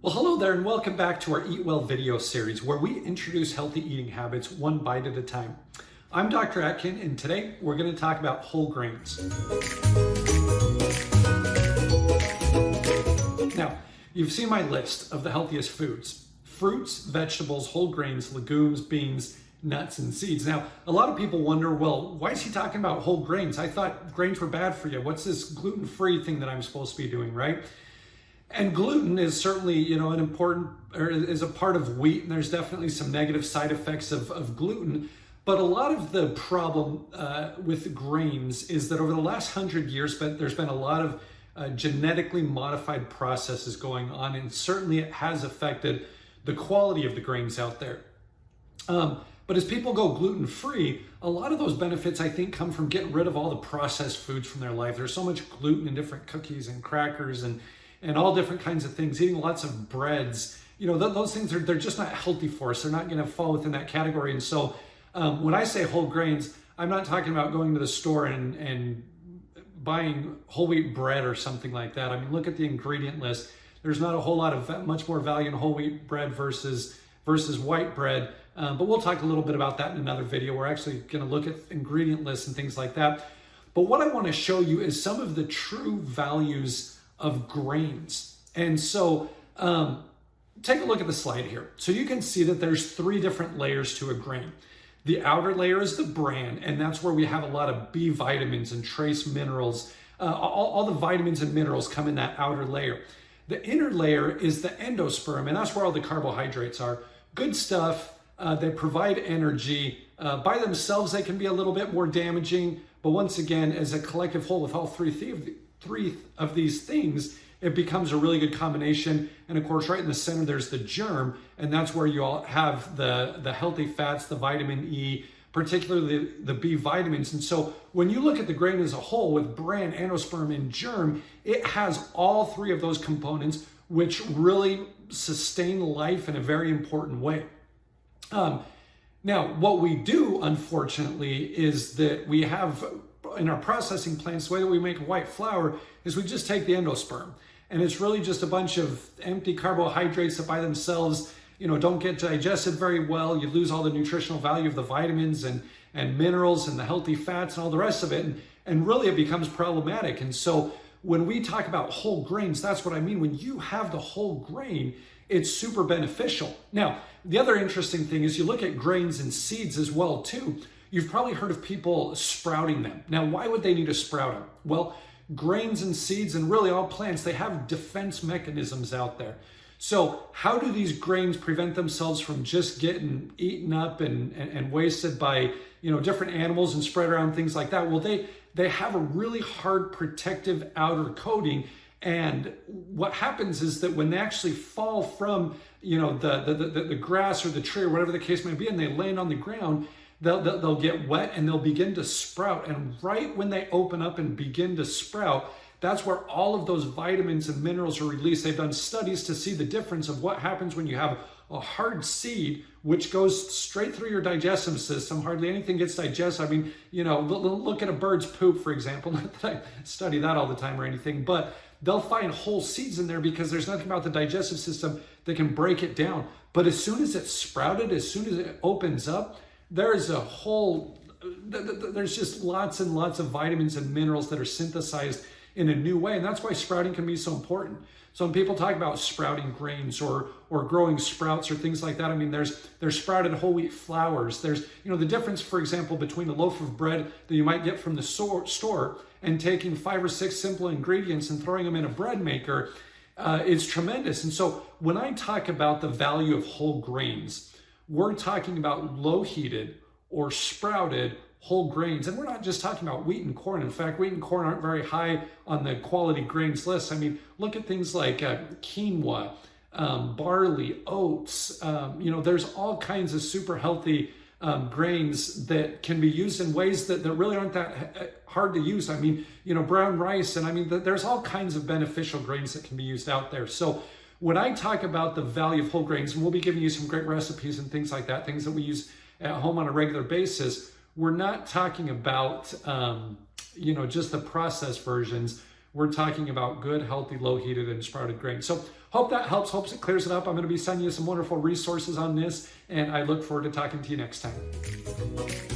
Well, hello there and welcome back to our Eat Well video series where we introduce healthy eating habits one bite at a time. I'm Dr. Atkin and today we're going to talk about whole grains. Now, you've seen my list of the healthiest foods: fruits, vegetables, whole grains, legumes, beans, nuts, and seeds. Now, a lot of people wonder, well, why is he talking about whole grains? I thought grains were bad for you. What's this gluten-free thing that I'm supposed to be doing, right? And gluten is certainly, an important, or is a part of wheat, and there's definitely some negative side effects of gluten. But a lot of the problem with grains is that over the last 100 years, there's been a lot of genetically modified processes going on, and certainly it has affected the quality of the grains out there. But as people go gluten-free, a lot of those benefits, I think, come from getting rid of all the processed foods from their life. There's so much gluten in different cookies and crackers and all different kinds of things, eating lots of breads. Those things, they're just not healthy for us. They're not going to fall within that category. And so when I say whole grains, I'm not talking about going to the store and buying whole wheat bread or something like that. I mean, look at the ingredient list. There's not a whole lot of much more value in whole wheat bread versus white bread. But we'll talk a little bit about that in another video. We're actually going to look at ingredient lists and things like that. But what I want to show you is some of the true values of grains. And so take a look at the slide here. So you can see that there's three different layers to a grain. The outer layer is the bran, and that's where we have a lot of B vitamins and trace minerals. All the vitamins and minerals come in that outer layer. The inner layer is the endosperm, and that's where all the carbohydrates are. Good stuff. They provide energy. By themselves, they can be a little bit more damaging, but once again, as a collective whole with all three of these things, it becomes a really good combination. And of course, right in the center, there's the germ, and that's where you all have the healthy fats, the vitamin E, particularly the B vitamins. And so when you look at the grain as a whole with bran, endosperm, and germ, it has all three of those components, which really sustain life in a very important way. Now, what we do, unfortunately, is that we have in our processing plants, the way that we make white flour is we just take the endosperm, and it's really just a bunch of empty carbohydrates that by themselves, don't get digested very well. You lose all the nutritional value of the vitamins and minerals and the healthy fats and all the rest of it. And really it becomes problematic. And so when we talk about whole grains, that's what I mean. When you have the whole grain, it's super beneficial. Now, the other interesting thing is you look at grains and seeds as well too. You've probably heard of people sprouting them. Now, why would they need to sprout them? Well, grains and seeds and really all plants, they have defense mechanisms out there. So how do these grains prevent themselves from just getting eaten up and wasted by different animals and spread around, things like that? Well, they have a really hard protective outer coating. And what happens is that when they actually fall from the grass or the tree or whatever the case may be, and they land on the ground, they'll get wet and they'll begin to sprout. And right when they open up and begin to sprout, that's where all of those vitamins and minerals are released. They've done studies to see the difference of what happens when you have a hard seed, which goes straight through your digestive system. Hardly anything gets digested. I mean, look at a bird's poop, for example. Not that I study that all the time or anything, but they'll find whole seeds in there because there's nothing about the digestive system that can break it down. But as soon as it's sprouted, as soon as it opens up, there's just lots and lots of vitamins and minerals that are synthesized in a new way. And that's why sprouting can be so important. So when people talk about sprouting grains or growing sprouts or things like that, I mean, there's sprouted whole wheat flours. There's, the difference, for example, between a loaf of bread that you might get from the store and taking 5 or 6 simple ingredients and throwing them in a bread maker is tremendous. And so when I talk about the value of whole grains, we're talking about low heated or sprouted whole grains. And we're not just talking about wheat and corn. In fact, wheat and corn aren't very high on the quality grains list. I mean, look at things like quinoa, barley, oats. There's all kinds of super healthy grains that can be used in ways that really aren't that hard to use. I mean, brown rice, and I mean, there's all kinds of beneficial grains that can be used out there. So when I talk about the value of whole grains, and we'll be giving you some great recipes and things like that, things that we use at home on a regular basis, we're not talking about, just the processed versions. We're talking about good, healthy, low-heated, and sprouted grains. So Hope that helps. Hopes it clears it up. I'm going to be sending you some wonderful resources on this, and I look forward to talking to you next time.